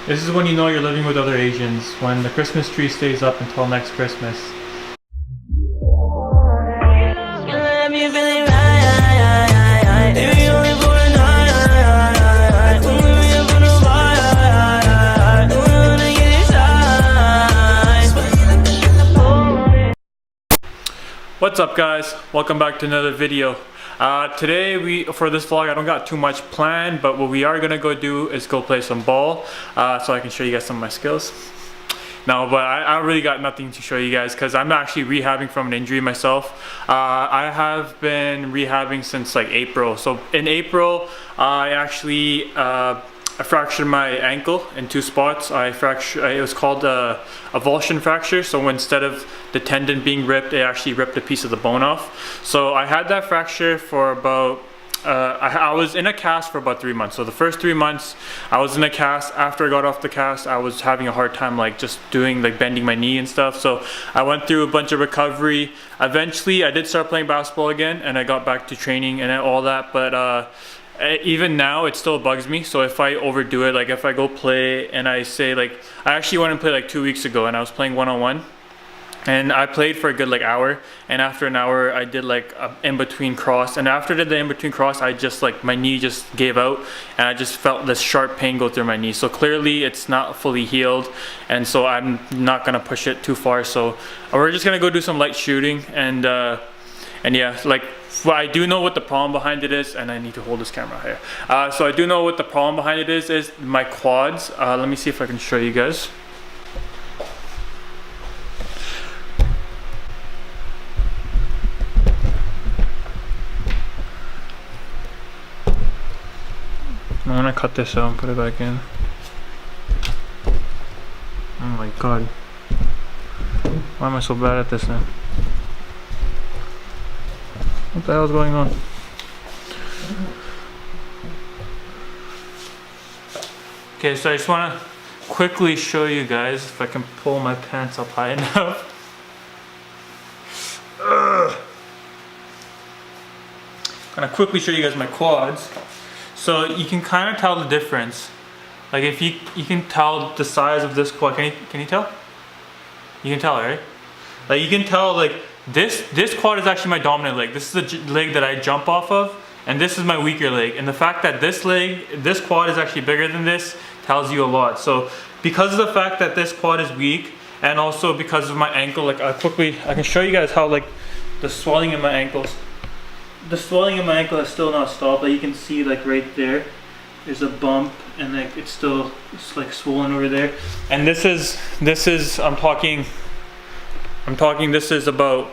This is when you know you're living with other Asians, when the Christmas tree stays up until next Christmas. What's up guys? Welcome back to another video. Today for this vlog I don't got too much planned, but what we are gonna go do is go play some ball so I can show you guys some of my skills. No, but I really got nothing to show you guys because I'm actually rehabbing from an injury myself. I have been rehabbing since like April. So in April I actually I fractured my ankle in two spots. It was called a avulsion fracture. So instead of the tendon being ripped, it actually ripped a piece of the bone off. So I had that fracture for about, I was in a cast for about 3 months. So the first 3 months I was in a cast. After I got off the cast, I was having a hard time like just doing like bending my knee and stuff. So I went through a bunch of recovery. Eventually I did start playing basketball again and I got back to training and all that. But even now it still bugs me. So if I overdo it, like if I go play and I say like, I actually went and played like 2 weeks ago and I was playing one-on-one and I played for a good like hour, and after an hour I did like a in-between cross, and after the in-between cross I just like my knee just gave out and I just felt this sharp pain go through my knee. So clearly it's not fully healed, and so I'm not gonna push it too far. So we're just gonna go do some light shooting and yeah, like, well, I do know what the problem behind it is, and I need to hold this camera here. So I do know what the problem behind it is my quads. Let me see if I can show you guys. I'm gonna cut this out and put it back in. Oh my god. Why am I so bad at this now? What the hell is going on? Okay, so I just want to quickly show you guys if I can pull my pants up high enough. I'm gonna quickly show you guys my quads. So you can kind of tell the difference. Like if you can tell the size of this quad. Can you tell? You can tell, right? Like you can tell like this quad is actually my dominant leg. This is the leg that I jump off of, and this is my weaker leg. And the fact that this quad is actually bigger than this tells you a lot. So because of the fact that this quad is weak, and also because of my ankle, like I can show you guys how like the swelling in my ankles. The swelling in my ankle has still not stopped. Like you can see like right there's a bump, and like it's like swollen over there. And this is I'm talking this is about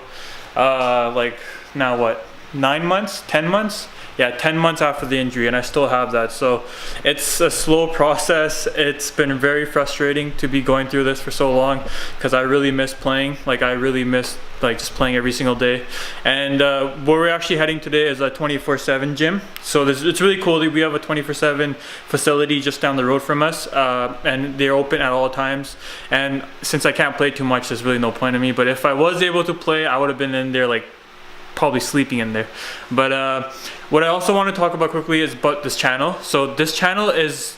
like now what, 9 months, 10 months? Yeah, 10 months after the injury, and I still have that. So it's a slow process. It's been very frustrating to be going through this for so long because I really miss playing. Like I really miss like just playing every single day. And where we're actually heading today is a 24/7 gym. So it's really cool that we have a 24/7 facility just down the road from us, and they're open at all times. And since I can't play too much, there's really no point in me. But if I was able to play, I would have been in there like probably sleeping in there. But what I also want to talk about quickly is about this channel. So this channel is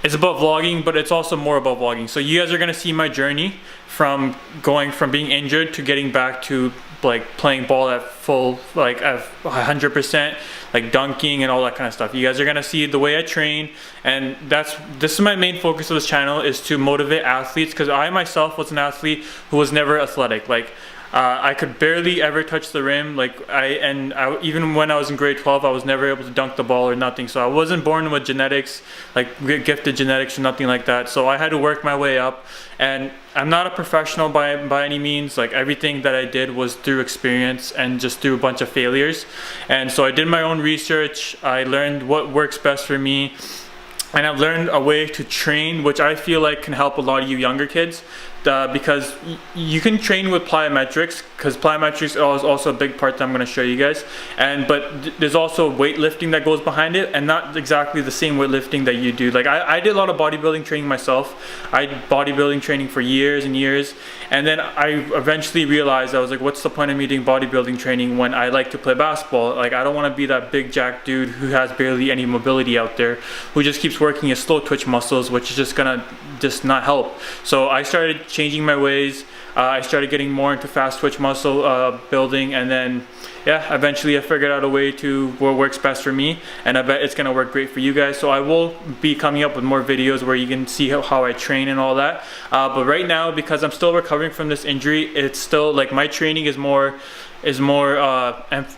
about vlogging, but it's also more about vlogging. So you guys are gonna see my journey from going from being injured to getting back to like playing ball at full, like at 100%, like dunking and all that kind of stuff. You guys are gonna see the way I train, and this is my main focus of this channel, is to motivate athletes, because I myself was an athlete who was never athletic. Like I could barely ever touch the rim. Like even when I was in grade 12, I was never able to dunk the ball or nothing. So I wasn't born with genetics, like gifted genetics or nothing like that. So I had to work my way up, and I'm not a professional by any means. Like everything that I did was through experience and just through a bunch of failures. And so I did my own research. I learned what works best for me. And I've learned a way to train, which I feel like can help a lot of you younger kids. because you can train with plyometrics, because plyometrics is also a big part that I'm going to show you guys. But there's also weightlifting that goes behind it, and not exactly the same weightlifting that you do. Like I did a lot of bodybuilding training myself. I did bodybuilding training for years and years, and then I eventually realized, I was like, what's the point of me doing bodybuilding training when I like to play basketball? Like, I don't want to be that big jack dude who has barely any mobility out there, who just keeps working his slow twitch muscles, which is just gonna not help. So I started changing my ways. I started getting more into fast twitch muscle building, and then eventually I figured out a way to what works best for me, and I bet it's gonna work great for you guys. So I will be coming up with more videos where you can see how I train and all that. But right now, because I'm still recovering from this injury, it's still like my training is more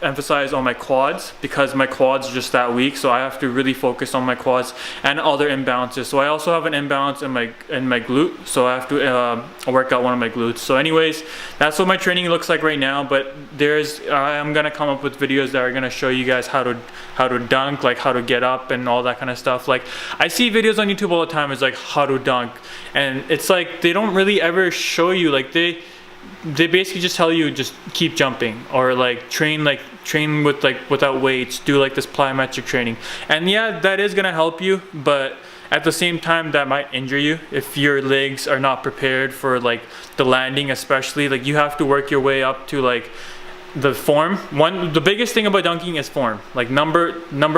emphasized on my quads, because my quads are just that weak. So I have to really focus on my quads and other imbalances. So I also have an imbalance in my glute, so I have to work out one of my glutes. So anyways, that's what my training looks like right now. But I'm gonna come up with videos that are gonna show you guys how to dunk, like how to get up and all that kind of stuff. Like I see videos on YouTube all the time, it's like how to dunk, and it's like they don't really ever show you, like they basically just tell you just keep jumping, or like train with without weights, do like this plyometric training. And yeah, that is gonna help you, but at the same time that might injure you if your legs are not prepared for like the landing, especially. Like you have to work your way up to like the form. The biggest thing about dunking is form. Like number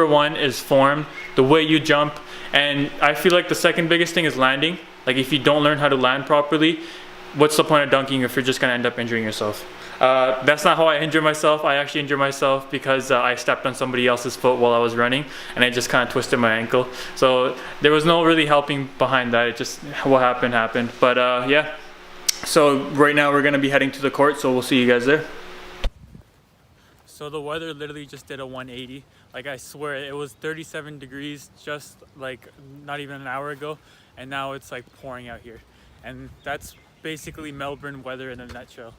one is form, the way you jump. And I feel like the second biggest thing is landing. Like if you don't learn how to land properly, what's the point of dunking if you're just gonna end up injuring yourself? That's not how I injure myself. I actually injure myself because I stepped on somebody else's foot while I was running, and I just kind of twisted my ankle. So there was no really helping behind that. It just, what happened. But yeah, so right now we're gonna be heading to the court, so we'll see you guys there. So the weather literally just did a 180. Like I swear, it was 37 degrees just like not even an hour ago, and now it's like pouring out here. And that's basically Melbourne weather in a nutshell.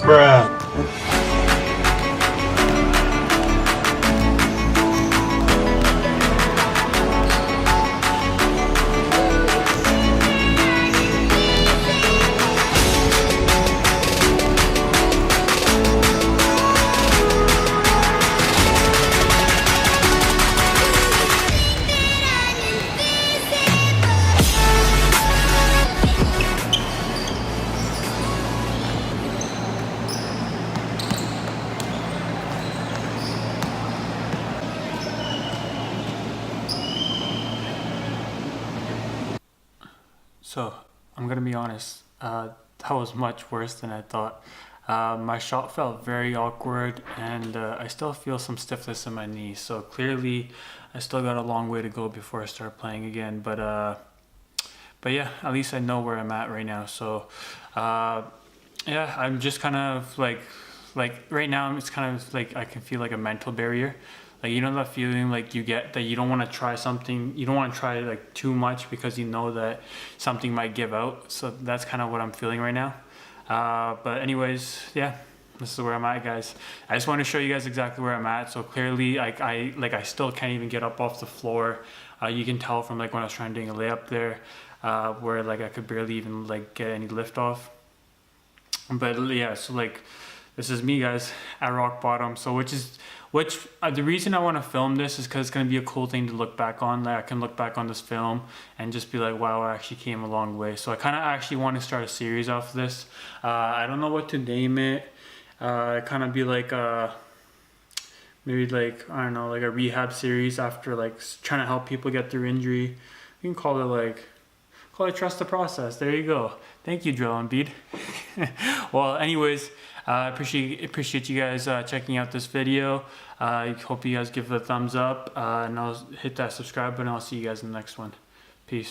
Bruh. So I'm gonna be honest, that was much worse than I thought. My shot felt very awkward, and I still feel some stiffness in my knee. So clearly I still got a long way to go before I start playing again. But yeah, at least I know where I'm at right now. So yeah, I'm just kind of like right now it's kind of like I can feel like a mental barrier. Like, you know that feeling like you get that you don't want to try something, you don't want to try like too much because you know that something might give out. So that's kind of what I'm feeling right now. But anyways, yeah, this is where I'm at, guys. I just want to show you guys exactly where I'm at. So clearly, I still can't even get up off the floor. You can tell from like when I was trying doing a layup there, where like I could barely even like get any lift off. But yeah, so like this is me, guys, at rock bottom. So the reason I want to film this is because it's going to be a cool thing to look back on. Like I can look back on this film and just be like, wow, I actually came a long way. So I kind of actually want to start a series off of this. I don't know what to name it. Kind of be like maybe like, I don't know, like a rehab series after like trying to help people get through injury. You can call it Trust the Process. There you go. Thank you, Joel Embiid. Well, anyways, I appreciate you guys checking out this video. I hope you guys give it a thumbs up and I'll hit that subscribe button. I'll see you guys in the next one. Peace.